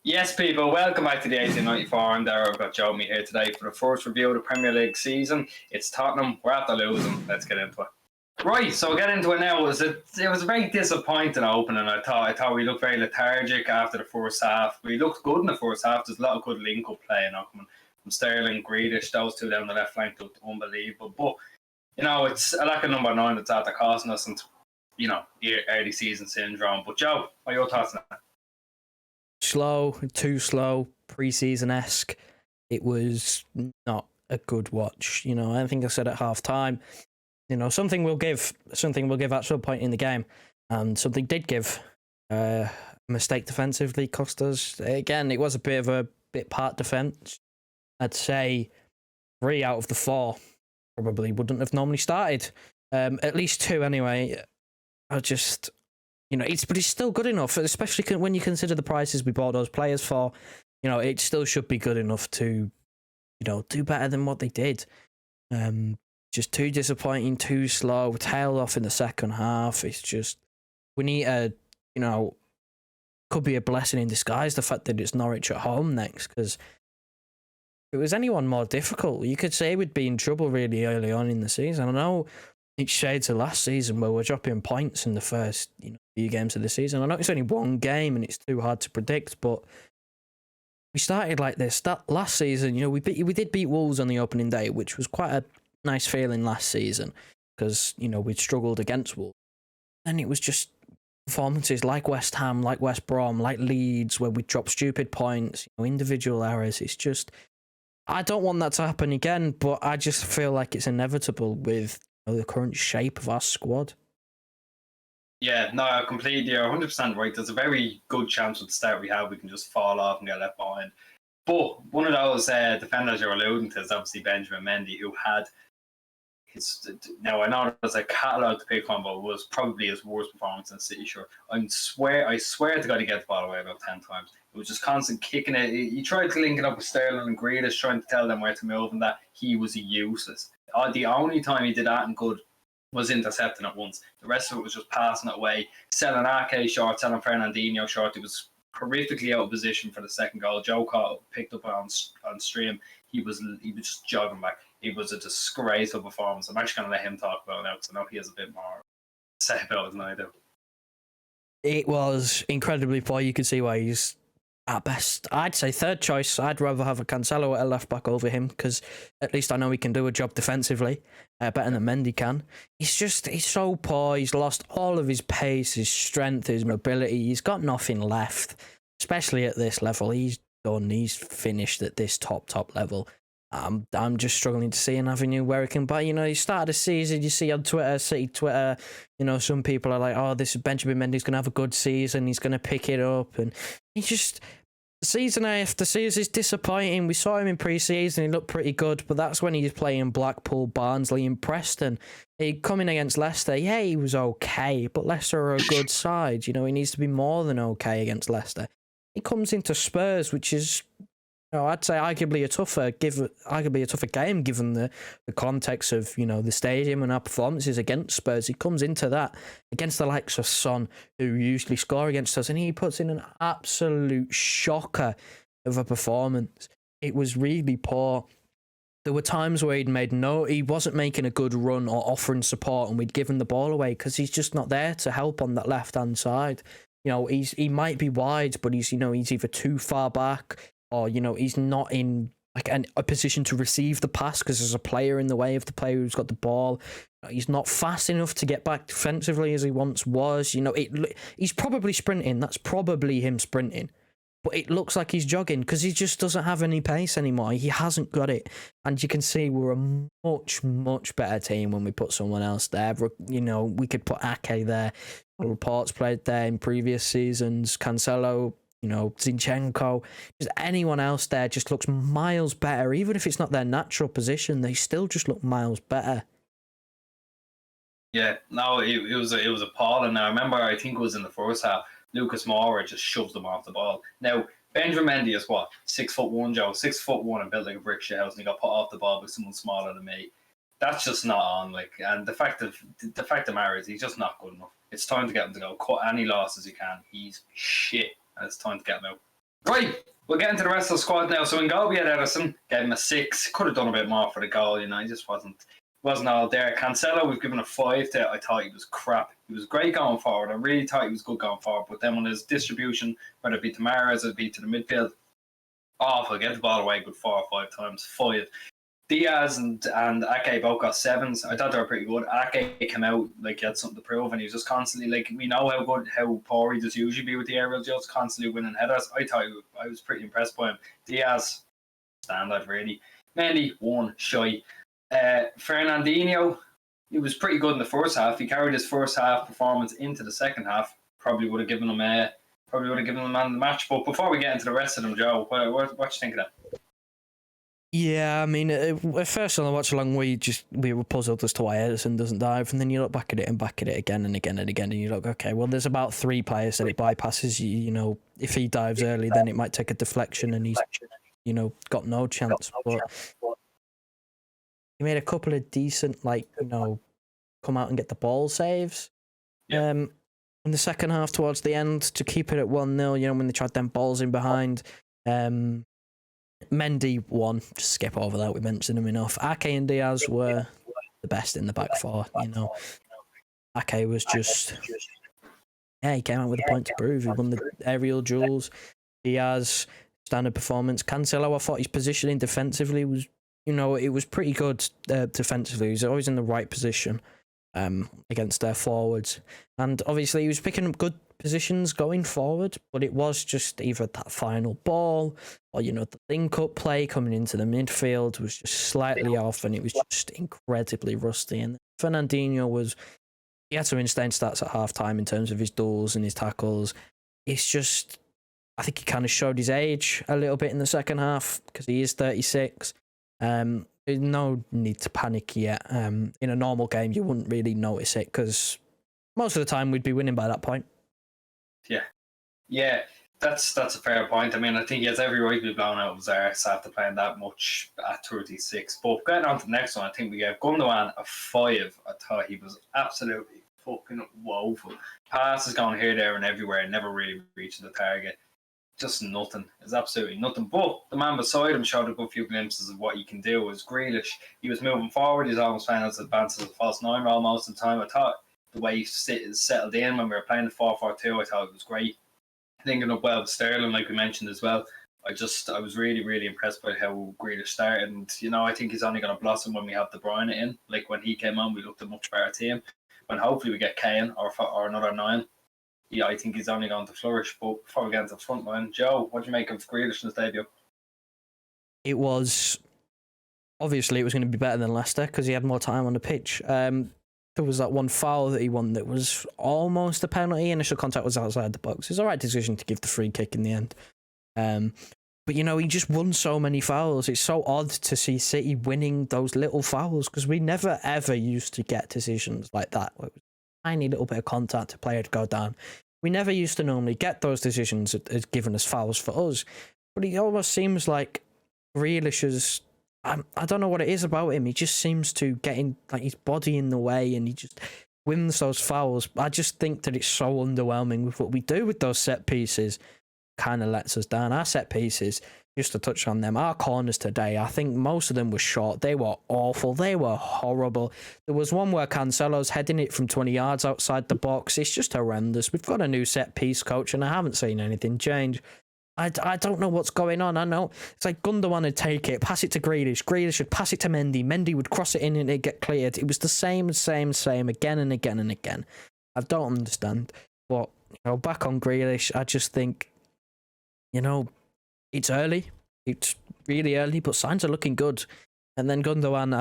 Yes, people, welcome back to the 1894. I'm there. I've got Joe here today for the first review of the Premier League season. It's Tottenham. We're after losing. Let's get into it. Right, so we'll get into it now. It was a very disappointing opening. I thought we looked very lethargic after the first half. We looked good in the first half. There's a lot of good link-up play coming from Sterling, Grealish. Those two down the left flank looked unbelievable. But, it's a lack of number 9 that's after costing us and, early season syndrome. But, Joe, what are your thoughts on that? Too slow, pre-season-esque. It was not a good watch. I think I said at half-time, something will give at some point in the game. And something did give. A mistake defensively cost us. Again, it was a bit part defence. I'd say 3 out of the 4 probably wouldn't have normally started. At least 2 anyway. But it's still good enough, especially when you consider the prices we bought those players for. It still should be good enough to, do better than what they did. Just too disappointing, too slow, tailed off in the second half. It's just, we need could be a blessing in disguise, the fact that it's Norwich at home next, because if it was anyone more difficult, you could say we'd be in trouble really early on in the season. I know it shades of last season where we're dropping points in the first few games of the season. I know it's only one game and it's too hard to predict, but we started like this. That last season, we did beat Wolves on the opening day, which was quite a nice feeling last season because, we'd struggled against Wolves. And it was just performances like West Ham, like West Brom, like Leeds, where we drop stupid points, individual errors. It's just, I don't want that to happen again, but I just feel like it's inevitable with the current shape of our squad. Yeah, no, completely. You're 100% right. There's a very good chance at the start we can just fall off and get left behind. But one of those defenders you're alluding to is obviously Benjamin Mendy, who had his. Now, I know there's a catalogue to pick on, but it was probably his worst performance in the City shirt. I swear to God, he gets the ball away about 10 times. It was just constant kicking it. He tried to link it up with Sterling and Grealish, trying to tell them where to move, and that he was useless. The only time he did that and good was intercepting it once. The rest of it was just passing it away, selling Ake short, selling Fernandinho short. He was horrifically out of position for the second goal. Joe picked up on stream. He was just jogging back. It was a disgraceful performance. I'm actually going to let him talk about it now because I know he has a bit more to say about it than I do. It was incredibly poor. You could see why he's at best, I'd say third choice. I'd rather have a Cancelo at a left back over him because at least I know he can do a job defensively better than Mendy can. He's so poor. He's lost all of his pace, his strength, his mobility. He's got nothing left, especially at this level. He's done. He's finished at this top level. I'm just struggling to see an avenue where he can buy. You start the season, you see on Twitter, City Twitter, some people are like, oh, this is Benjamin Mendy's going to have a good season. He's going to pick it up. And he just, season after season is disappointing. We saw him in pre-season. He looked pretty good, but that's when he was playing Blackpool, Barnsley and Preston. He coming against Leicester, yeah, he was okay, but Leicester are a good side. He needs to be more than okay against Leicester. He comes into Spurs, which is, I'd say arguably a tougher game given the context of the stadium and our performances against Spurs. He comes into that against the likes of Son, who usually score against us, and he puts in an absolute shocker of a performance. It was really poor. There were times where he wasn't making a good run or offering support, and we'd given the ball away because he's just not there to help on that left hand side. He might be wide, but he's either too far back, or, he's not in a position to receive the pass because there's a player in the way of the player who's got the ball. He's not fast enough to get back defensively as he once was. He's probably sprinting. That's probably him sprinting. But it looks like he's jogging because he just doesn't have any pace anymore. He hasn't got it. And you can see we're a much, much better team when we put someone else there. We could put Ake there. Reports played there in previous seasons. Cancelo, Zinchenko, just anyone else there just looks miles better. Even if it's not their natural position, they still just look miles better. Yeah, no, it was appalling. Now, I remember, I think it was in the first half, Lucas Moura just shoves them off the ball. Now, Benjamin Mendy is what? 6'1", Joe, 6'1" and built like a brick shit house, and he got put off the ball by someone smaller than me. That's just not on. And the fact of the matter is, he's just not good enough. It's time to get him to go. Cut any losses you can. He's shit. And it's time to get him out. Right, we'll get into the rest of the squad now. So in goal we had Edison, gave him a 6. Could have done a bit more for the goal, you know. He just wasn't all there. Cancelo, we've given a 5 to. I thought he was crap. He was great going forward. I really thought he was good going forward. But then when his distribution, whether it be to Mahrez or it be to the midfield, awful. Get the ball away good 4 or 5 times. 5. Diaz and Ake both got 7s. I thought they were pretty good. Ake came out like he had something to prove, and he was just constantly like, we know how poor he does usually be with the aerial duels, constantly winning headers. I was pretty impressed by him. Diaz, standard really. Mendy, 1 shy. Fernandinho, he was pretty good in the first half. He carried his first half performance into the second half. Probably would have given him man of the match. But before we get into the rest of them, Joe, what do you think of that? Yeah, I mean, at first on the watch along, we were puzzled as to why Edison doesn't dive, and then you look back at it again and again and again, and you look, okay, well, there's about 3 players that it bypasses. You know, if he dives early, then it might take a deflection, and he's, you know, got no chance. But he made a couple of decent, like, you know, come out and get the ball saves. Yeah. In the second half, towards the end, to keep it at 1-0, you know, when they tried them balls in behind. Mendy 1, just skip over that, we mentioned him enough. Ake and Diaz were the best in the back 4, you know. Ake was just, he came out with a point to prove. He won the aerial duels. Diaz, standard performance. Cancelo, I thought his positioning defensively was, you know, it was pretty good defensively. He was always in the right position against their forwards. And obviously he was picking up good positions going forward, but it was just either that final ball or, you know, the link-up play coming into the midfield was just slightly off, and it was just incredibly rusty. And Fernandinho he had some insane stats at half-time in terms of his duels and his tackles. It's just, I think he kind of showed his age a little bit in the second half because he is 36. There's no need to panic yet. In a normal game, you wouldn't really notice it because most of the time we'd be winning by that point. Yeah, that's a fair point. I mean, I think he has every right to be blown out of his arse after playing that much at 36. But getting on to the next one, I think we gave Gundogan a 5. I thought he was absolutely fucking woeful. Passes going here, there, and everywhere, never really reaching the target. Just nothing. It's absolutely nothing. But the man beside him showed a good few glimpses of what he can do. It was Grealish. He was moving forward. He's almost playing as advanced as a false 9 role most of the time. I thought the way he settled in when we were playing the 4-4-2, I thought it was great. Thinking up well with Sterling, like we mentioned as well. I was really, really impressed by how Grealish started. And, you know, I think he's only going to blossom when we have De Bruyne in. Like when he came on, we looked a much better team. When hopefully we get Kane or another 9, yeah, I think he's only going to flourish. But before we get into the front line, Joe, what do you make of Grealish in his debut? It was, obviously, it was going to be better than Leicester because he had more time on the pitch. There was that one foul that he won that was almost a penalty. Initial contact was outside the box. It was the right decision to give the free kick in the end. But, you know, he just won so many fouls. It's so odd to see City winning those little fouls because we never, ever used to get decisions like that. It was a tiny little bit of contact, a player to go down. We never used to normally get those decisions as given as fouls for us. But it almost seems like Grealish is... I don't know what it is about him. He just seems to get in, like, his body in the way, and he just wins those fouls. I just think that it's so underwhelming with what we do with those set pieces. Kind of lets us down. Our set pieces, just to touch on them, our corners today, I think most of them were short. They were awful. They were horrible. There was one where Cancelo's heading it from 20 yards outside the box. It's just horrendous. We've got a new set piece coach, and I haven't seen anything change. I don't know what's going on. I know it's like Gundogan would take it, pass it to Grealish. Grealish would pass it to Mendy. Mendy would cross it in and it'd get cleared. It was the same again and again and again. I don't understand. But, you know, back on Grealish, I just think, you know, it's early. It's really early, but signs are looking good. And then Gundogan,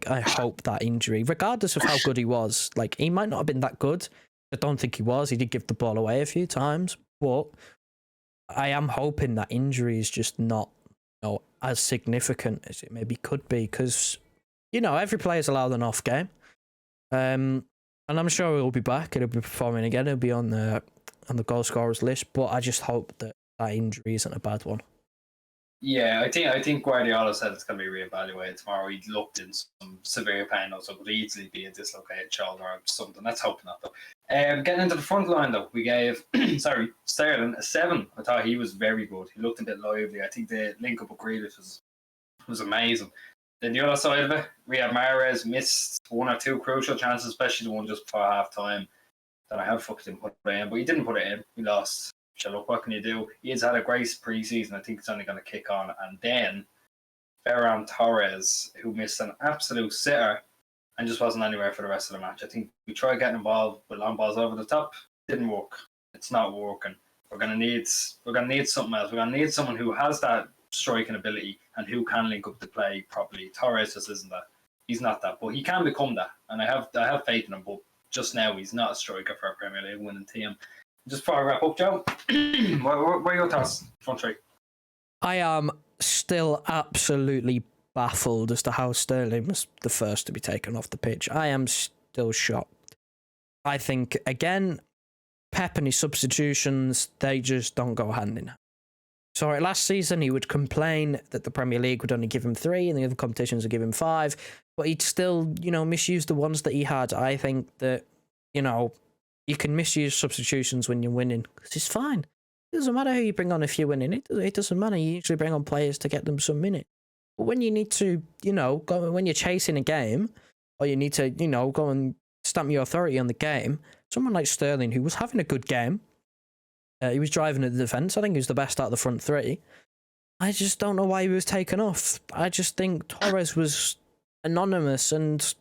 I hope that injury, regardless of how good he was, like, he might not have been that good. I don't think he was. He did give the ball away a few times, but I am hoping that injury is just not, you know, as significant as it maybe could be, because, you know, every player's allowed an off game, and I'm sure he'll be back. He'll be performing again. He'll be on the goal scorers list. But I just hope that injury isn't a bad one. Yeah, I think Guardiola said it's going to be reevaluated tomorrow. He looked in some severe pain, also could easily be a dislocated shoulder or something. Let's hope not, though. Getting into the front line though, we gave Sterling a 7. I thought he was very good. He looked a bit lively. I think the link up with Grealish was amazing. Then the other side of it, we had Mahrez missed 1 or 2 crucial chances, especially the one just before half time that I had fucked him put it in, but he didn't put it in. We lost. So look, what can you do? He has had a great pre-season. I think it's only going to kick on. And then Ferran Torres, who missed an absolute sitter and just wasn't anywhere for the rest of the match. I think we tried getting involved with long balls over the top. Didn't work. It's not working. We're gonna need something else. We're gonna need someone who has that striking ability and who can link up the play properly. Torres just isn't that. He's not that, but he can become that, and I have faith in him. But just now, he's not a striker for a Premier League winning team. Just before I wrap up, Joe, what are your thoughts? Front three. I am still absolutely baffled as to how Sterling was the first to be taken off the pitch. I am still shocked. I think, again, Pep and his substitutions, they just don't go hand in hand. So last season, he would complain that the Premier League would only give him 3 and the other competitions would give him 5, but he'd still, misuse the ones that he had. I think that, you can misuse substitutions when you're winning, because it's fine. It doesn't matter who you bring on if you're winning. It doesn't matter. You usually bring on players to get them some minutes. But when you need to, when you're chasing a game, or you need to, go and stamp your authority on the game, someone like Sterling, who was having a good game, he was driving at the defence. I think he was the best out of the front 3. I just don't know why he was taken off. I just think Torres was anonymous, and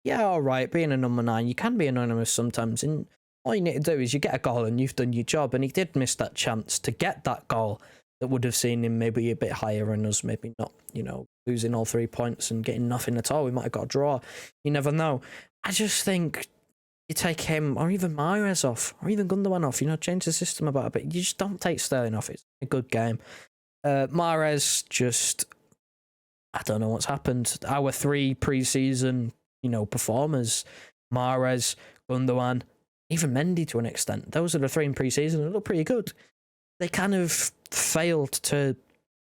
yeah, all right, being a number 9, you can be anonymous sometimes, and all you need to do is you get a goal and you've done your job. And he did miss that chance to get that goal that would have seen him maybe a bit higher and us maybe not, losing all 3 points and getting nothing at all. We might have got a draw. You never know. I just think you take him or even Mahrez off or even Gundogan off, change the system about it. But you just don't take Sterling off. It's a good game. Mahrez just, I don't know what's happened. Our 3 pre-season, performers, Mahrez, Gundogan, even Mendy to an extent. Those are the 3 in pre-season that look pretty good. They kind of failed to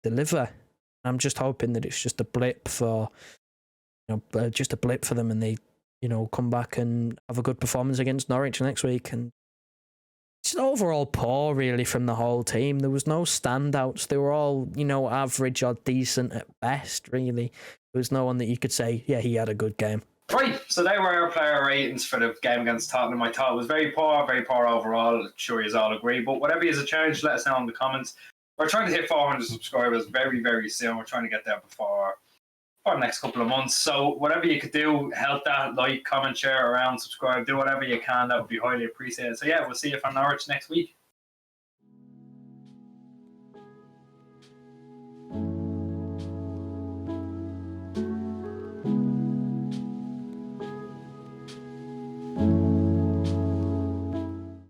deliver. I'm just hoping that it's just a blip for, them, and they, come back and have a good performance against Norwich next week. And it's overall poor, really, from the whole team. There was no standouts. They were all, average or decent at best, really. There was no one that you could say, yeah, he had a good game. Right, so they were our player ratings for the game against Tottenham. I thought it was very poor overall. I'm sure you all agree. But whatever is a challenge, let us know in the comments. We're trying to hit 400 subscribers very, very soon. We're trying to get there before the next couple of months. So whatever you could do, help that, like, comment, share around, subscribe, do whatever you can. That would be highly appreciated. So yeah, we'll see you from Norwich next week.